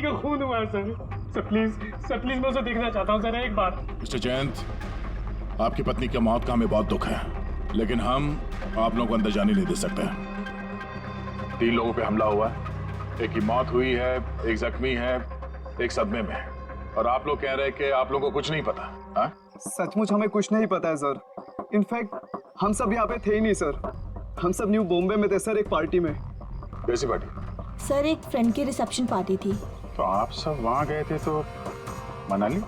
का खून हुआ है सर। सर प्लीज मैं उसे देखना चाहता हूँ सर एक बार। मिस्टर जयंत, आपकी पत्नी की मौत का हमें बहुत दुख है, लेकिन हम आप लोगों को अंदर जाने नहीं दे सकते। 3 लोगों पे हमला हुआ है, एक की मौत हुई है, एक जख्मी है, एक सदमे में है, और आप लोग कह रहे हैं कि आप लोगों को कुछ नहीं पता। हाँ? सचमुच हमें कुछ नहीं पता है सर। इनफैक्ट हम सब यहाँ पे थे ही नहीं सर। हम सब न्यू बॉम्बे में थे सर, एक पार्टी में। कैसी पार्टी? सर एक फ्रेंड की रिसेप्शन पार्टी थी। तो आप सब वहां गए थे, तो मनाली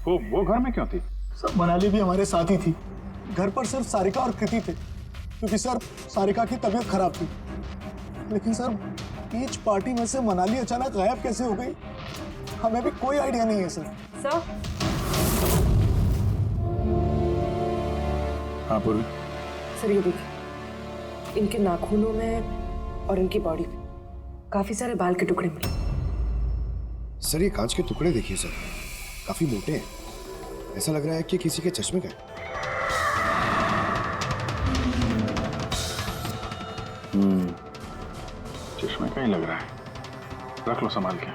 वो घर में क्यों थी? सर मनाली भी हमारे साथ ही थी। घर पर सिर्फ सारिका और कृति थे, क्योंकि सर सारिका की तबीयत खराब थी। लेकिन सर बीच पार्टी में से मनाली अचानक गायब कैसे हो गई, हमें भी कोई आइडिया नहीं है सर। सर हाँ पूर्वी। सर ये देखिए, इनके नाखूनों में और इनकी बॉडी पे काफी सारे बाल के टुकड़े मिले। सर ये कांच के टुकड़े देखिए सर, काफी मोटे हैं। ऐसा लग रहा है कि किसी के चश्मे का है। चश्मे का ही लग रहा है। रख लो संभाल के।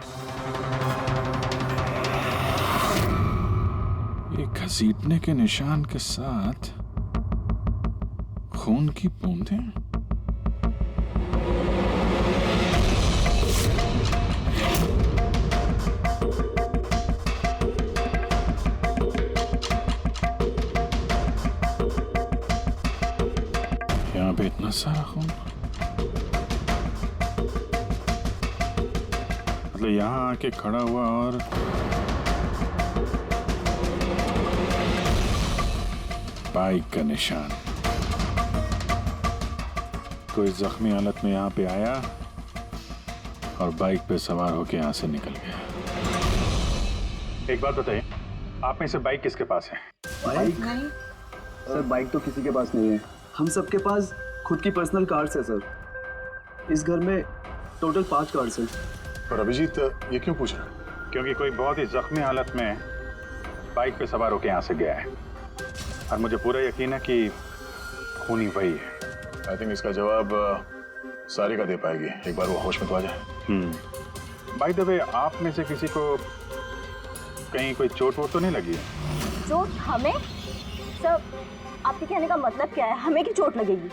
ये घसीटने के निशान के साथ खून की बूंदें। यहाँ पे इतना सारा खून, मतलब यहाँ आके खड़ा हुआ और बाइक का निशान। कोई जख्मी हालत में यहाँ पे आया और बाइक पे सवार होके यहाँ से निकल गया। एक बात बताइए, आप में से बाइक किसके पास है? बाइक नहीं सर, बाइक तो किसी के पास नहीं है। हम सबके पास खुद की पर्सनल कार्स है सर। इस घर में टोटल 5 कार्स हैं। पर अभिजीत ये क्यों पूछ रहा? क्योंकि कोई बहुत ही जख्मी हालत में बाइक पे सवार होकर यहाँ से गया है, और मुझे पूरा यकीन है कि खूनी वही है। आई थिंक इसका जवाब सारिका दे पाएगी, एक बार वो होश में तो आ जाए। बाय द वे, आप में से किसी को कहीं कोई चोट वोट तो नहीं लगी है? चोट हमें? सर आपके कहने का मतलब क्या है? हमें की चोट लगेगी?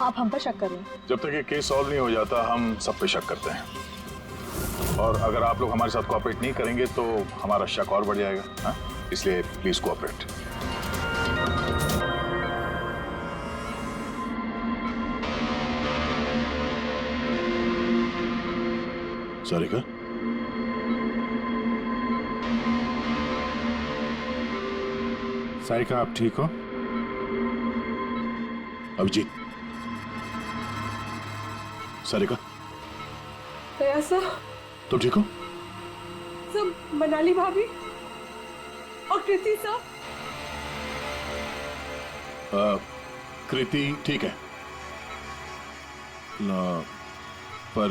आप हम पर शक कर रहे हैं? जब तक ये केस सॉल्व नहीं हो जाता हम सब पे शक करते हैं, और अगर आप लोग हमारे साथ कोऑपरेट नहीं करेंगे तो हमारा शक और बढ़ जाएगा। हाँ? इसलिए प्लीज कोऑपरेट। सारिका, सारिका आप ठीक हो? अभिजीत, सारिका दया सर, तुम ठीक हो? सब मनाली भाभी और कृति सर। कृति ठीक है, पर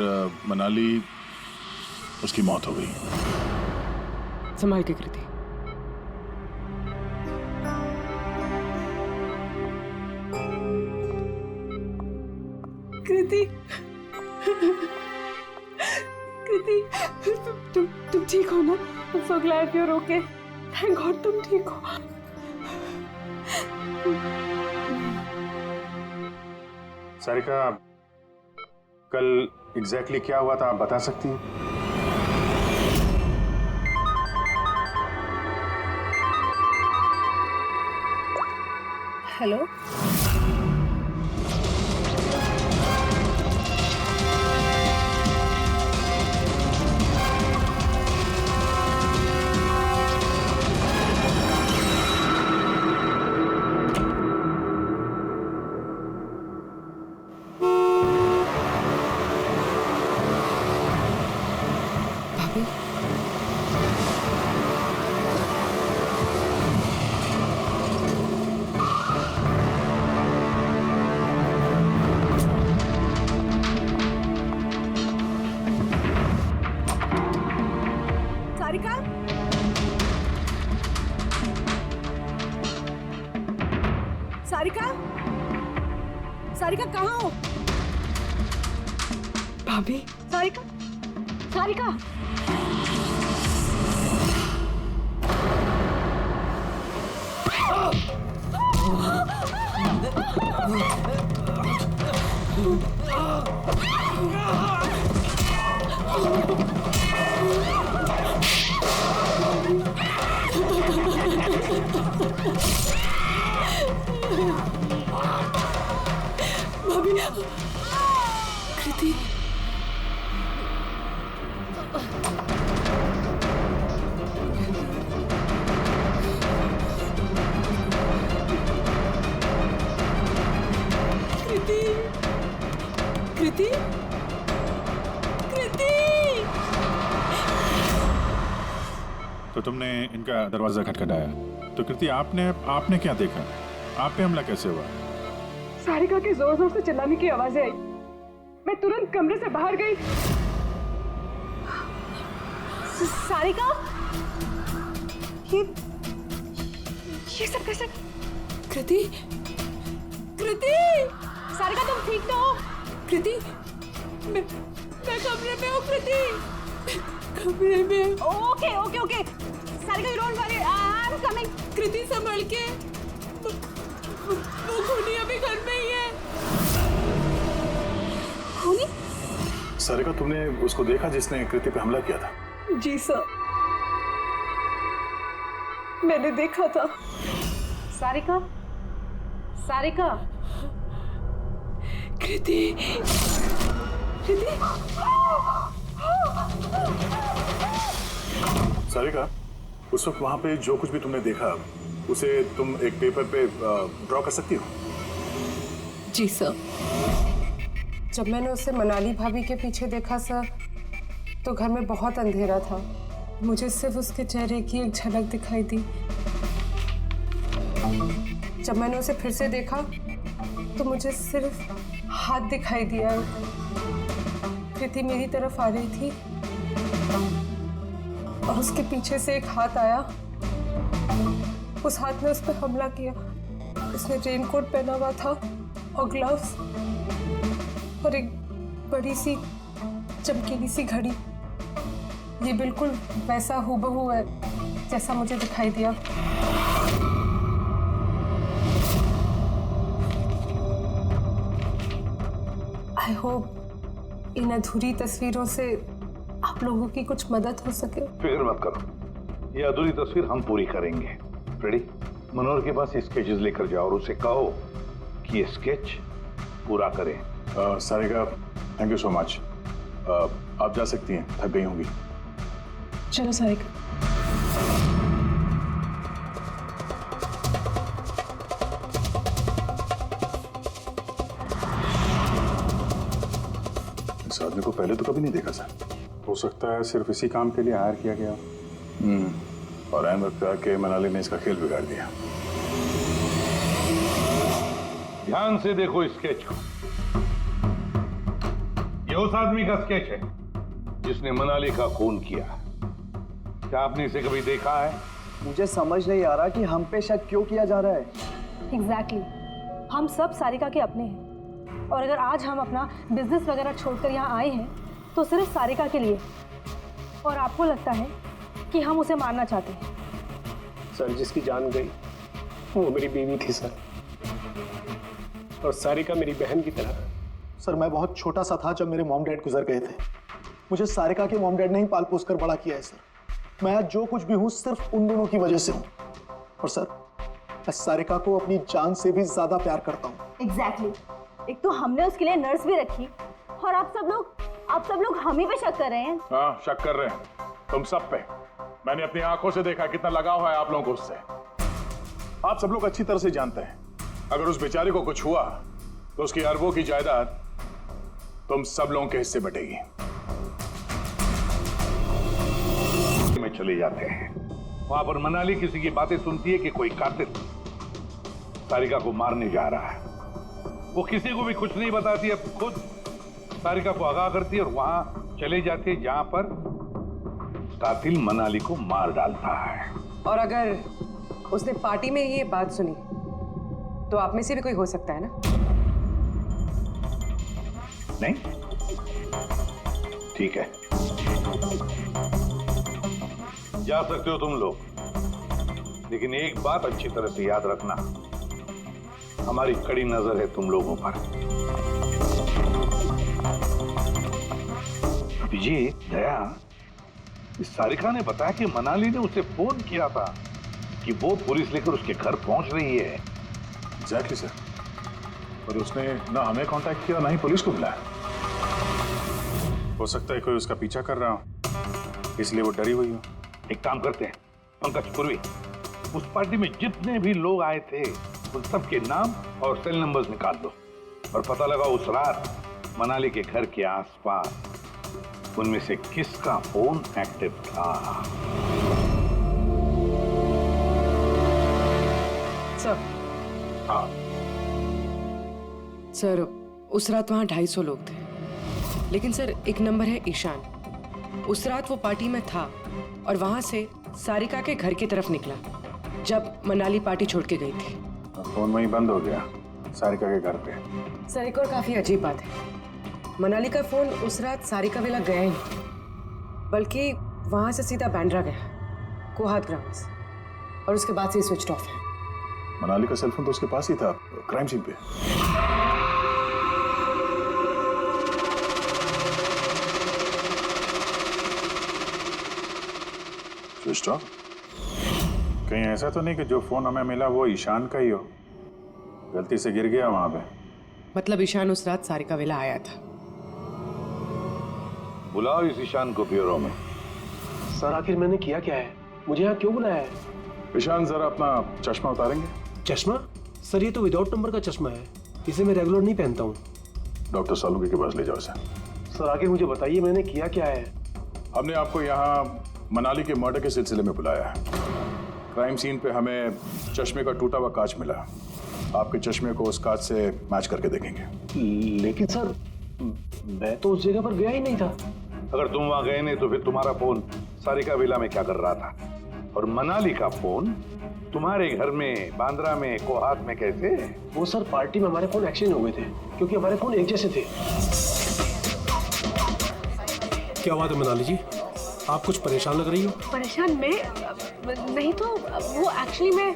मनाली, उसकी मौत हो गई। संभाल के कृति। कृति, कृति, तुम ठीक हो ना? I'm so glad you're okay. Thank God तुम ठीक हो। सारिका, कल एग्जैक्टली क्या हुआ था आप बता सकती हैं? हेलो, सारिका, सारिका, सारिका कहाँ हो? भाभी, सारिका, सारिका, कृति, कृति, कृति, कृति। तो तुमने इनका दरवाजा खटखटाया, तो कृति आपने क्या देखा? आप पे हमला कैसे हुआ? सारिका के जोर जोर से चिल्लाने की आवाजें आई। मैं तुरंत कमरे से बाहर गई। सारिका, ये सब कैसे? कृति, कृति, सारिका तुम ठीक तो हो? कृति, मैं कमरे में हूँ। कृति, कमरे में। Okay okay okay Sarika, you don't worry, I am coming. Kriti संभल के, वो खूनी अभी घर में ही है। खूनी? सारिका, तुमने उसको देखा जिसने कृति पे हमला किया था? जी सर, मैंने देखा था। सारिका, सारिका, कृति, कृति, सारिका, उस वक्त वहां पे जो कुछ भी तुमने देखा उसे तुम एक पेपर पे ड्रॉ कर सकती हो? जी सर। जब मैंने उसे मनाली भाभी के पीछे देखा सर, तो घर में बहुत अंधेरा था। मुझे सिर्फ उसके चेहरे की एक झलक दिखाई दी। जब मैंने उसे फिर से देखा तो मुझे सिर्फ हाथ दिखाई दिया। कृति मेरी तरफ आ रही थी और उसके पीछे से एक हाथ आया। उस हाथ ने उस पर हमला किया। उसने रेनकोट पहना हुआ था और ग्लव्स और एक बड़ी सी चमकीली सी घड़ी। ये बिल्कुल वैसा हूबहू है जैसा मुझे दिखाई दिया। आई होप इन अधूरी तस्वीरों से आप लोगों की कुछ मदद हो सके। फिक्र मत करो, ये अधूरी तस्वीर हम पूरी करेंगे। रेडी? मनोहर के पास स्केचेस लेकर जाओ और उसे कहो कि ये स्केच पूरा करें। Sarika, thank you so much. आप जा सकती हैं, थक गई होंगी। चलो सारिका। इस आदमी को पहले तो कभी नहीं देखा सर। हो सकता है सिर्फ इसी काम के लिए हायर किया गया। और ऐन वक्त आके मनाली ने इसका खेल बिगाड़ दिया। ध्यान से देखो इस स्केच को। ये उस आदमी का स्केच है जिसने मनाली का खून किया। क्या आपने इसे कभी देखा है? मुझे समझ नहीं आ रहा कि हम पे शक क्यों किया जा रहा है। एग्जैक्टली, हम सब सारिका के अपने हैं और अगर आज हम अपना बिजनेस वगैरह छोड़कर यहाँ आए हैं तो सिर्फ सारिका के लिए। और आपको लगता है कि हम उसे मारना चाहते हैं? सर, जिसकी जान गई वो मेरी बीवी थी सर, और सारिका मेरी बहन की तरह। सर, मैं बहुत छोटा सा था जब मेरे मॉम डैड गुजर गए थे। मुझे सारिका के मॉम डैड ने ही पाल पोस कर बड़ा किया है सर। मैं आज जो कुछ भी हूँ सिर्फ उन दोनों की वजह से हूँ। और सर, मैं सारिका को अपनी जान से भी ज्यादा प्यार करता हूँ। एग्जैक्टली, एक तो हमने उसके लिए नर्स भी रखी और आप सब लोग हम ही पे शक कर रहे हैं। हाँ, शक कर रहे हैं तुम सब पे। मैंने अपनी आंखों से देखा कितना लगाव है आप लोगों को उससे। आप सब लोग अच्छी तरह से जानते हैं अगर उस बेचारे को कुछ हुआ तो उसकी अरबों की जायदाद तुम सब लोगों के हिस्से बटेगी। में चले जाते हैं, वहां पर मनाली किसी की बातें सुनती है कि कोई कातिल सारिका को मारने जा रहा है। वो किसी को भी कुछ नहीं बताती, अब खुद सारिका को आगाह करती है और वहां चले जाते हैं जहां पर कातिल मनाली को मार डालता है। और अगर उसने पार्टी में ये बात सुनी तो आप में से भी कोई हो सकता है ना? नहीं? ठीक है, जा सकते हो तुम लोग, लेकिन एक बात अच्छी तरह से याद रखना, हमारी कड़ी नजर है तुम लोगों पर। अभिजीत, दया, इस सारिका ने बताया कि मनाली ने उसे फोन किया था कि वो पुलिस लेकर उसके घर पहुंच रही है। एग्जैक्टली सर, पर उसने ना हमें कांटेक्ट किया ना ही पुलिस को बुलाया। हो सकता है कोई उसका पीछा कर रहा हो, इसलिए वो डरी हुई हो। एक काम करते हैं पंकज, पूर्वी, उस पार्टी में जितने भी लोग आए थे उन सबके नाम और सेल नंबर्स निकाल दो और पता लगा उस रात मनाली के घर के आसपास उनमें से किसका फोन एक्टिव था। सर, हाँ, सर उस रात वहाँ 250 लोग थे, लेकिन सर एक नंबर है ईशान। उस रात वो पार्टी में था और वहाँ से सारिका के घर की तरफ निकला जब मनाली पार्टी छोड़ के गई थी। फोन वहीं बंद हो गया सारिका के घर पे। सर एक और काफी अजीब बात है, मनाली का फोन उस रात सारिका विला गया ही नहीं, बल्कि वहाँ से सीधा बांद्रा गया, कोहात ग्राउंड्स, और उसके बाद से स्विच ऑफ है। मनाली का सेलफोन तो उसके पास ही था क्राइम सीन पे। Switch off? कहीं ऐसा तो नहीं कि जो फोन हमें मिला वो ईशान का ही हो, गलती से गिर गया वहां पे? मतलब ईशान उस रात सारिका विला आया था। बुलाओ इस ईशान को ब्यूरो में। सर आखिर मैंने किया क्या है, मुझे यहाँ क्यों बुलाया है? ईशान जरा अपना चश्मा उतारेंगे? चश्मा? सर ये तो विदाउट नंबर का चश्मा है, इसे मैं रेगुलर नहीं पहनता हूँ। डॉक्टर सालुके के पास ले जाओ इसे। सर आखिर मुझे बताइए मैंने किया क्या है? हमने आपको यहाँ मनाली के मर्डर के सिलसिले में बुलाया है। क्राइम सीन पे हमें चश्मे का टूटा हुआ कांच मिला, आपके चश्मे को उस कांच से मैच करके देखेंगे। लेकिन सर मैं तो उस जगह पर गया ही नहीं था। अगर तुम वहां गए नहीं तो फिर तुम्हारा फोन सारिका विला में क्या कर रहा था? और मनाली का फोन तुम्हारे घर में बांद्रा में कोहात में कैसे? वो सर पार्टी में हमारे फोन एक्सचेंज हो गए थे, क्योंकि हमारे फोन एक जैसे थे। क्या बात है मनाली जी, आप कुछ परेशान लग रही हो? परेशान मैं नहीं तो वो एक्चुअली मैं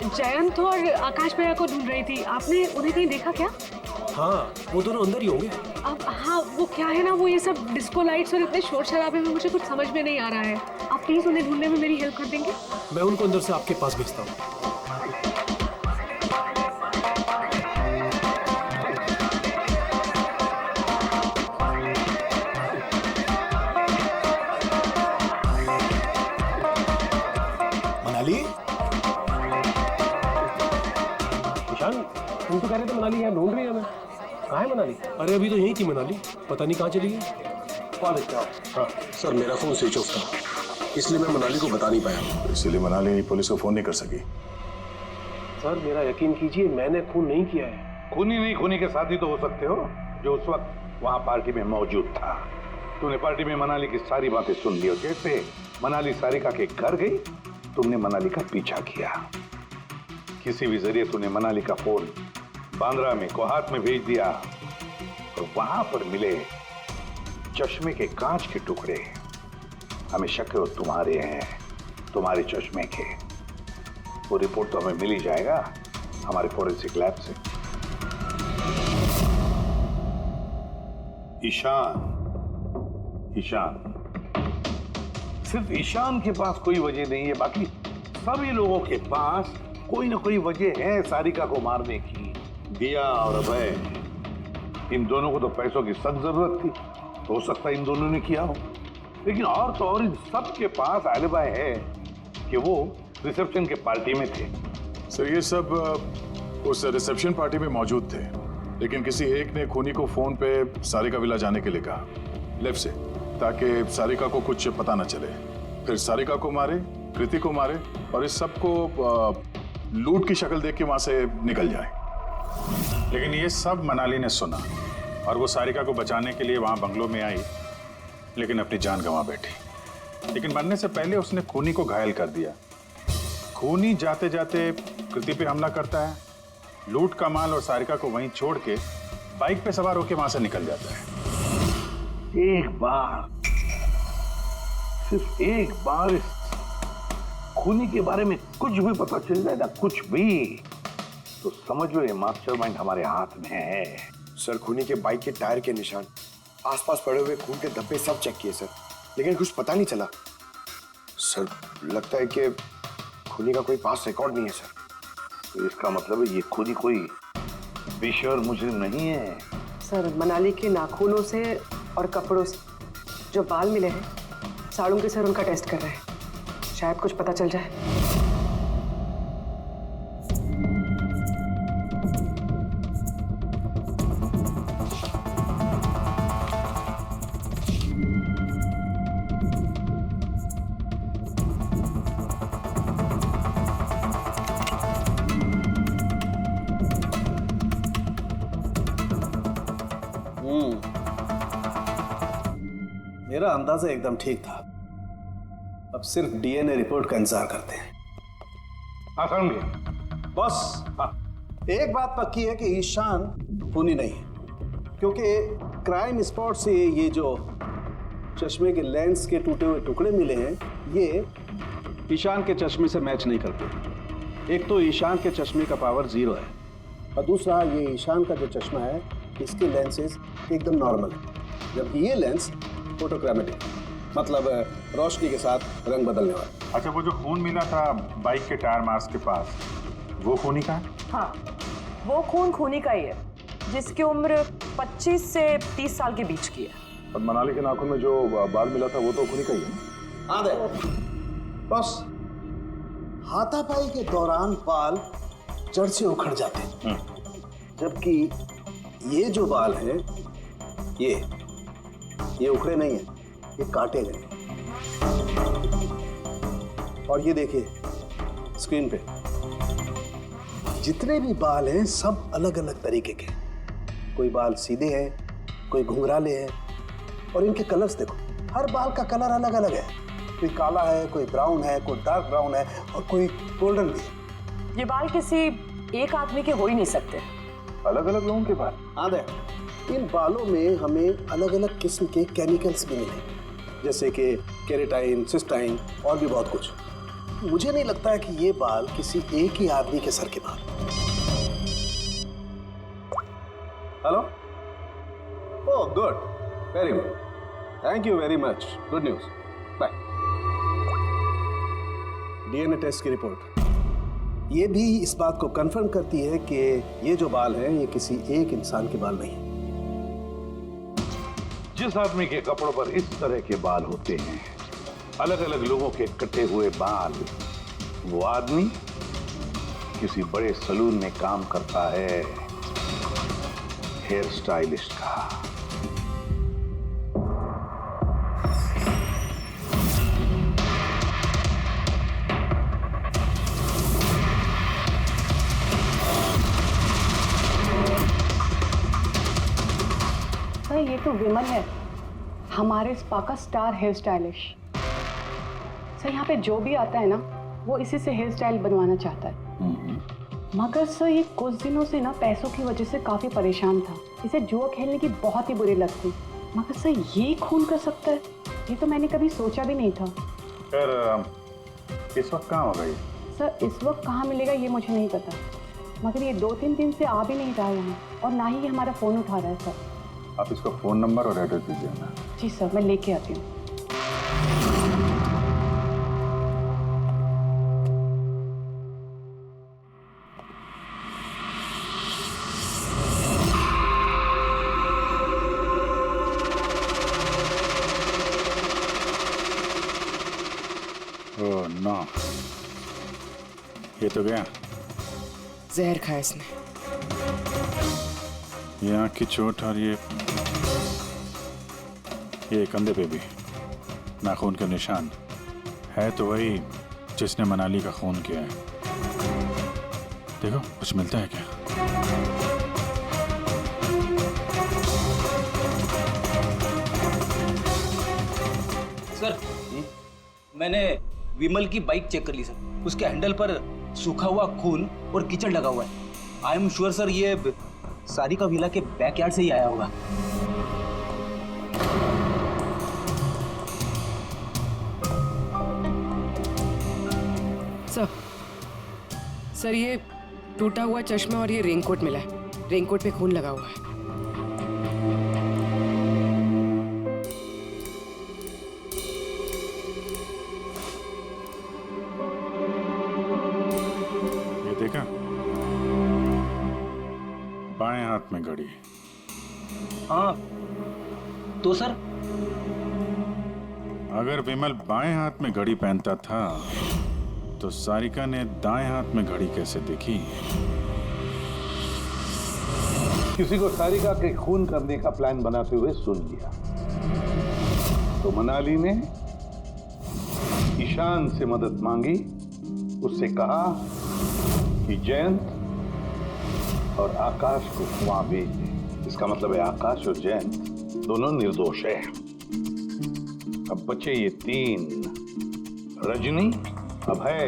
जयंत और आकाश भैया को ढूंढ रही थी। आपने उन्हें कहीं देखा क्या? हाँ वो दोनों अंदर ही होंगे। अब हाँ वो क्या है ना, वो ये सब डिस्को लाइट्स और इतने शोर शराबे में मुझे कुछ समझ में नहीं आ रहा है। आप प्लीज उन्हें ढूंढने में मेरी हेल्प कर देंगे? मैं उनको अंदर से आपके पास भेजता हूँ। मनाली, ईशान तुम तो कह रहे थे मनाली यहाँ ढूंढ रही है हमें, कहाँ है मनाली? अरे अभी तो यहीं थी मनाली, पता नहीं कहाँ चली गई। हाँ सर मेरा फोन स्विच ऑफ था, इसलिए मैं मनाली को बता नहीं पाया। इसलिए मनाली पुलिस को फोन नहीं कर सकी। सर मेरा यकीन कीजिए मैंने खून नहीं किया है। खूनी नहीं, खूनी के साथी तो हो सकते हो जो उस वक्त वहां पार्टी में मौजूद था। तुमने पार्टी में मनाली की सारी बातें सुन ली और जैसे मनाली सारिका के घर गई तुमने मनाली का पीछा किया। किसी भी जरिए तुमने मनाली का फोन बांद्रा में कोहात में भेज दिया और वहां पर मिले चश्मे के कांच के टुकड़े हमें शक है तुम्हारे हैं, तुम्हारे चश्मे के। वो रिपोर्ट तो हमें मिल ही जाएगा हमारे फोरेंसिक लैब से। ईशान सिर्फ ईशान के पास कोई वजह नहीं है, बाकी सभी लोगों के पास कोई ना कोई वजह है सारिका को मारने की। दिया और अभय, इन दोनों को तो पैसों की सख्त जरूरत थी, तो हो सकता है इन दोनों ने किया हो। लेकिन और तो और इन सब के पास एलिबाई है कि वो रिसेप्शन के पार्टी में थे। सर ये सब उस रिसेप्शन पार्टी में मौजूद थे, लेकिन किसी एक ने खूनी को फोन पे सारिका विला जाने के लिए कहा लेफ्ट से, ताकि सारिका को कुछ पता न चले। फिर सारिका को मारे, कृति को मारे और इस सब को लूट की शक्ल देख के वहां से निकल जाए। लेकिन ये सब मनाली ने सुना और वो सारिका को बचाने के लिए वहां बंगलों में आई, लेकिन अपनी जान गंवा बैठी। लेकिन मरने से पहले उसने खूनी को घायल कर दिया। खूनी जाते जाते कृति पे हमला करता है, लूट का माल और सारिका को वहीं छोड़ के बाइक पे सवार होकर वहां से निकल जाता है। एक बार, सिर्फ एक बार इस खूनी के बारे में कुछ भी पता चल जाए ना, कुछ भी, तो समझ लो ये मास्टरमाइंड हमारे हाथ में है। सर खूनी के बाइक के टायर के निशान, आसपास पड़े हुए खून के धब्बे सब चेक किए सर, लेकिन कुछ पता नहीं चला। सर लगता है कि खूनी का कोई पास रिकॉर्ड नहीं है सर। तो इसका मतलब है ये खूनी कोई पेशेवर मुजरिम नहीं है। सर मनाली के नाखूनों से और कपड़ों से जो बाल मिले हैं, साड़ू के सर उनका टेस्ट कर रहे हैं, शायद कुछ पता चल जाए। मेरा अंदाजा एकदम ठीक था। अब सिर्फ डीएनए रिपोर्ट का इंतजार करते हैं। बॉस, एक बात पक्की है कि ईशान खूनी नहीं है, क्योंकि क्राइम स्पॉट से ये जो चश्मे के लेंस के टूटे हुए टुकड़े मिले हैं, ये ईशान के चश्मे से मैच नहीं करते। एक तो ईशान के चश्मे का पावर 0 है, और दूसरा ये ईशान का जो चश्मा है, इसके लेंसेज एकदम नॉर्मल है, जबकि ये लेंस फोटोग्रामेटिक, मतलब रोशनी के साथ रंग बदलने वाला। अच्छा, वो जो खून मिला था बाइक के टायर मार्क्स के पास, वो खूनी का है? हाँ, वो खून खूनी का ही है, जिसकी उम्र 25 से 30 साल के बीच की है। और मनाली के नाखून में जो बाल मिला था वो तो खूनी का ही है। हाँ दे बस, हाथापाई के दौरान बाल जड़ से उखड़ जाते हैं, जबकि ये जो बाल हैं, ये उखड़े नहीं है, ये काटे गए। और ये देखिए स्क्रीन पे जितने भी बाल हैं सब अलग अलग तरीके के। कोई बाल सीधे हैं, कोई घुंघराले हैं, और इनके कलर्स देखो, हर बाल का कलर अलग अलग है। कोई काला है, कोई ब्राउन है, कोई डार्क ब्राउन है, और कोई गोल्डन भी है। ये बाल किसी एक आदमी के हो ही नहीं सकते, अलग अलग लोगों के बाल। हाँ दे, इन बालों में हमें अलग अलग किस्म के केमिकल्स भी मिले, जैसे कि केराटिन, सिस्टाइन और भी बहुत कुछ। मुझे नहीं लगता है कि ये बाल किसी एक ही आदमी के सर के बाल। Hello, oh good, very good, thank you very much, good news, bye. DNA test की रिपोर्ट ये भी इस बात को कंफर्म करती है कि ये जो बाल हैं, ये किसी एक इंसान के बाल नहीं है। जिस आदमी के कपड़ों पर इस तरह के बाल होते हैं, अलग अलग लोगों के कटे हुए बाल, वो आदमी किसी बड़े सलून में काम करता है, हेयर स्टाइलिस्ट का। सर ये तो विमल है, हमारे स्पा का स्टार हेयर स्टाइलिश। सर यहाँ पे जो भी आता है ना, वो इसी से हेयर स्टाइल बनवाना चाहता है। मगर सर ये कुछ दिनों से ना पैसों की वजह से काफ़ी परेशान था। इसे जुआ खेलने की बहुत ही बुरी लत थी। मगर सर ये खून कर सकता है, ये तो मैंने कभी सोचा भी नहीं था। फिर इस वक्त कहाँ होगा ये? सर इस वक्त कहाँ मिलेगा ये मुझे नहीं पता, मगर ये 2-3 दिन से आ भी नहीं रहा है यहाँ, और ना ही ये हमारा फ़ोन उठा रहा है। सर आप इसको फ़ोन नंबर और एड्रेस दीजिए ना। जी सर, मैं लेके आती हूँ। ओह नो, ये तो गया। जहर खाया इसने। ये आँख की चोट और ये कंधे पे भी नाखून के निशान है, तो वही जिसने मनाली का खून किया है। देखो कुछ मिलता है क्या? सर मैंने विमल की बाइक चेक कर ली सर, उसके हैंडल पर सूखा हुआ खून और कीचड़ लगा हुआ है। आई एम श्योर सर ये सारिका विला के बैकयार्ड से ही आया होगा। सर ये टूटा हुआ चश्मा और ये रेनकोट मिला है। रेनकोट पे खून लगा हुआ है। ये देखा, बाएं हाथ में घड़ी। हाँ तो सर, अगर विमल बाएं हाथ में घड़ी पहनता था तो सारिका ने दाएं हाथ में घड़ी कैसे देखी? किसी को सारिका के खून करने का प्लान बनाते हुए सुन लिया तो मनाली ने ईशान से मदद मांगी। उससे कहा कि जयंत और आकाश को वहां भेज दे। इसका मतलब है आकाश और जयंत दोनों निर्दोष है। अब बचे ये तीन, रजनी, अभय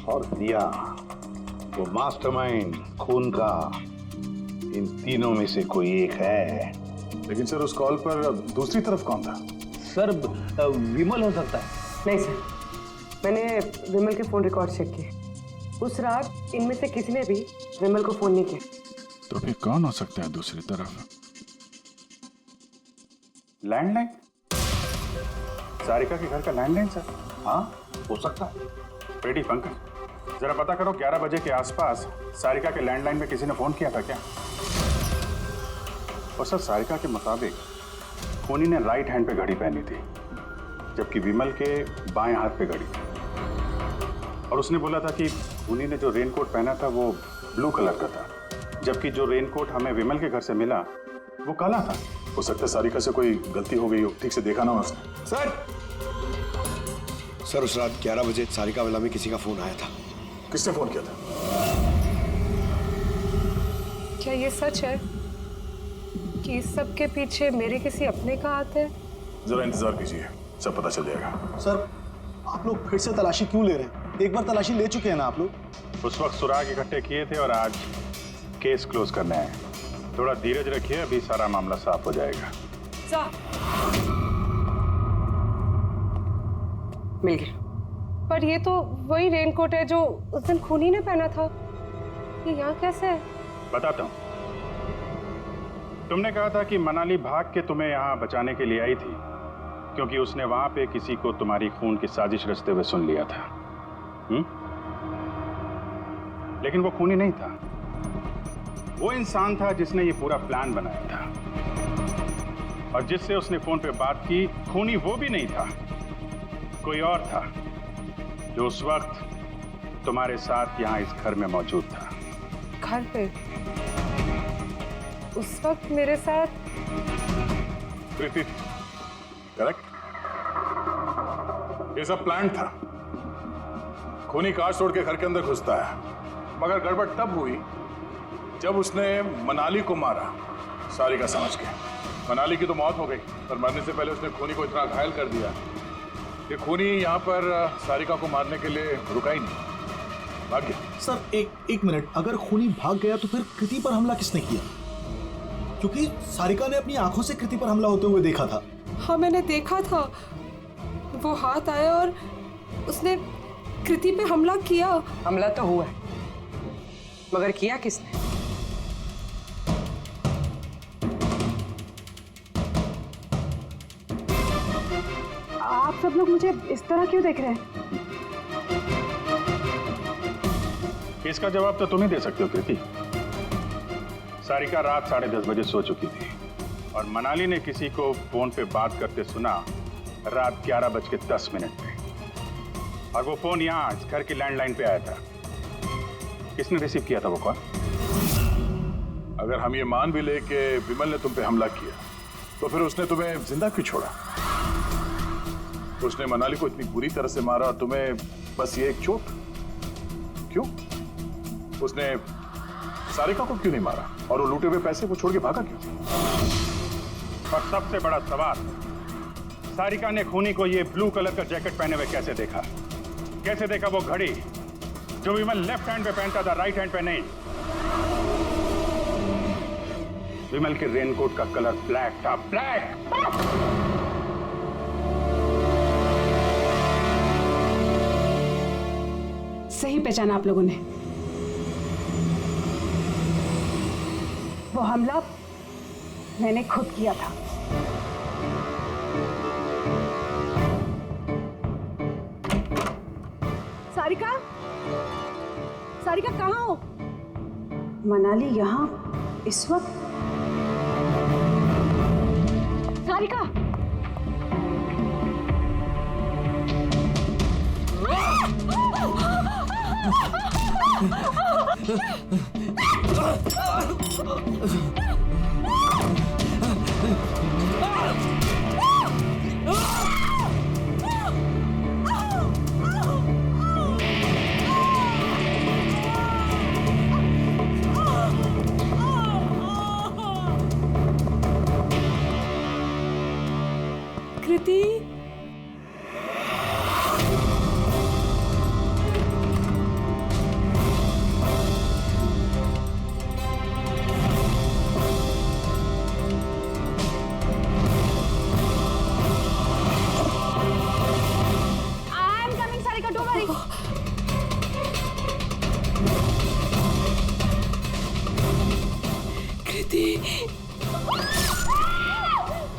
और दिया। वो मास्टरमाइंड खून का इन तीनों में से कोई एक है। लेकिन सर उस कॉल पर दूसरी तरफ कौन था? सर विमल हो सकता है। नहीं सर, मैंने विमल के फोन रिकॉर्ड चेक किए। उस रात इनमें से किसी ने भी विमल को फोन नहीं किया। तो फिर कौन हो सकता है दूसरी तरफ? लैंडलाइन? सारिका के घर का लैंडलाइन सर? हाँ हो सकता है। बेटी पंकज, जरा पता करो 11 बजे के आसपास सारिका के लैंडलाइन में किसी ने फोन किया था क्या? और सर सारिका के मुताबिक खूनी ने राइट हैंड पे घड़ी पहनी थी, जबकि विमल के बाएं हाथ पे घड़ी थी। और उसने बोला था कि खूनी ने जो रेनकोट पहना था वो ब्लू कलर का था, जबकि जो रेनकोट हमें विमल के घर से मिला वो काला था। हो सकता है सारिका से कोई गलती हो गई हो, ठीक से देखा ना हो उसने। सर उस रात 11 बजे सारिका विला में किसी का फोन आया था। किसने फोन किया था? क्या ये सच है कि इस सब के पीछे मेरे किसी अपने का हाथ है? जरा इंतजार कीजिए, सब पता चल जाएगा। सर आप लोग फिर से तलाशी क्यों ले रहे हैं? एक बार तलाशी ले चुके हैं ना आप लोग। उस वक्त सुराग इकट्ठे किए थे और आज केस क्लोज करना है। थोड़ा धीरज रखिए, अभी सारा मामला साफ हो जाएगा। मिल गया। पर ये तो वही रेनकोट है जो उस दिन खूनी ने पहना था। ये यहाँ कैसे है? बताता हूँ। तुमने कहा था कि मनाली भाग के तुम्हें यहाँ बचाने के लिए आई थी, क्योंकि उसने वहां पे किसी को तुम्हारी खून की साजिश रचते हुए सुन लिया था। लेकिन वो खूनी नहीं था। वो इंसान था जिसने ये पूरा प्लान बनाया था, और जिससे उसने फोन पे बात की, खूनी वो भी नहीं था, कोई और था जो उस वक्त तुम्हारे साथ यहाँ इस घर में मौजूद था। घर पे? उस वक्त मेरे साथ? करेक्ट। ये सब प्लान था। खूनी कांच तोड़ के घर के अंदर घुसता है, मगर गड़बड़ तब हुई जब उसने मनाली को मारा, सारिका समझ के। मनाली की तो मौत हो गई, पर मरने से पहले उसने खूनी को इतना घायल कर दिया कि खूनी यहाँ पर सारिका को मारने के लिए रुका ही नहीं, भाग गया। सर एक मिनट, अगर खूनी भाग गया तो फिर कृति पर हमला किसने किया? क्योंकि सारिका ने अपनी आंखों से कृति पर हमला होते हुए देखा था। हाँ मैंने देखा था, वो हाथ आया और उसने कृति पे हमला किया। हमला तो हुआ है, मगर किया किसने? आप सब लोग मुझे इस तरह क्यों देख रहे हैं? इसका जवाब तो तुम ही दे सकते हो कृति। सारिका रात 10:30 बजे सो चुकी थी और मनाली ने किसी को फोन पे बात करते सुना रात 11:10 पे, और वो फोन यहाँ इस घर की लैंडलाइन पे आया था। किसने रिसीव किया था वो कॉल? अगर हम ये मान भी ले कि विमल ने तुम पे हमला किया, तो फिर उसने तुम्हें जिंदा क्यों छोड़ा? उसने मनाली को इतनी बुरी तरह से मारा और तुम्हें बस ये एक चोट? क्यों? उसने सारिका को क्यों नहीं मारा? और वो लूटे हुए पैसे वो छोड़ के भागा क्यों? और सबसे बड़ा सवाल, सारिका ने खूनी को ये ब्लू कलर का जैकेट पहने हुए कैसे देखा? कैसे देखा वो घड़ी जो विमल लेफ्ट हैंड पे पहनता था, राइट हैंड पे नहीं? विमल के रेनकोट का कलर ब्लैक था, ब्लैक। सही नहीं पहचाना आप लोगों ने। वो हमला मैंने खुद किया था। सारिका, सारिका कहाँ हो? मनाली यहाँ इस वक्त? सारिका, कृति,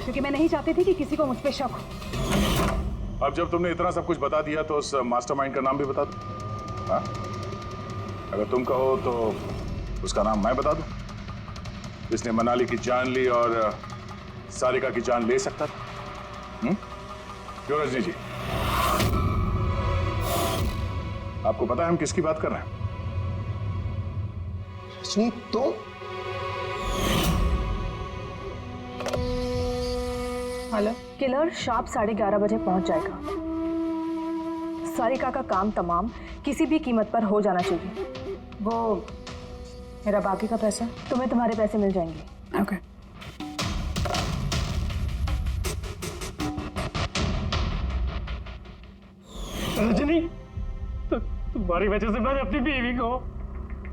क्योंकि मैं नहीं चाहती थी कि किसी को मुझ पे शक हो। अब जब तुमने इतना सब कुछ बता दिया तो उस मास्टरमाइंड का नाम भी बता दो। हाँ? अगर तुम कहो तो उसका नाम मैं बता दूं, जिसने मनाली की जान ली और सारिका की जान ले सकता था। क्यों रजनी जी, आपको पता है हम किसकी बात कर रहे हैं? रजनी, तो हेलो, किलर शार्प 11:30 बजे पहुंच जाएगा। सारिका का काम तमाम किसी भी कीमत पर हो जाना चाहिए। वो मेरा बाकी का पैसा? तुम्हें तुम्हारे पैसे मिल जाएंगे। ओके। रजनी, तो तुम्हारी वजह से मैंने अपनी बीवी को,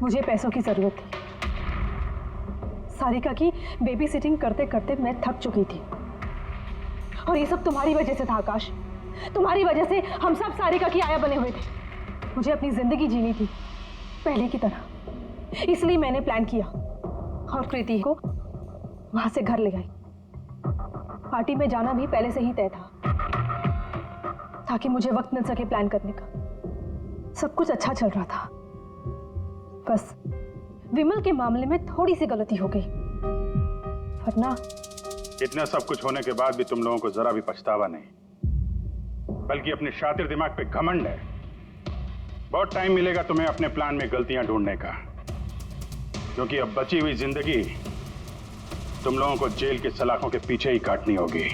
मुझे पैसों की जरूरत थी। सारिका की बेबी सिटिंग करते करते मैं थक चुकी थी, और ये सब तुम्हारी वजह से था आकाश। तुम्हारी वजह से हम सब सारिका की आया बने हुए थे। मुझे अपनी जिंदगी जीनी थी पहले की तरह, इसलिए मैंने प्लान किया और कृति को वहां से घर ले गई। पार्टी में जाना भी पहले से ही तय था, ताकि मुझे वक्त मिल सके प्लान करने का। सब कुछ अच्छा चल रहा था, बस विमल के मामले में थोड़ी सी गलती हो गई, वरना इतना सब कुछ होने के बाद भी तुम लोगों को जरा भी पछतावा नहीं, बल्कि अपने शातिर दिमाग पे घमंड है। बहुत टाइम मिलेगा तुम्हें अपने प्लान में गलतियां ढूंढने का, क्योंकि अब बची हुई जिंदगी तुम लोगों को जेल के सलाखों के पीछे ही काटनी होगी।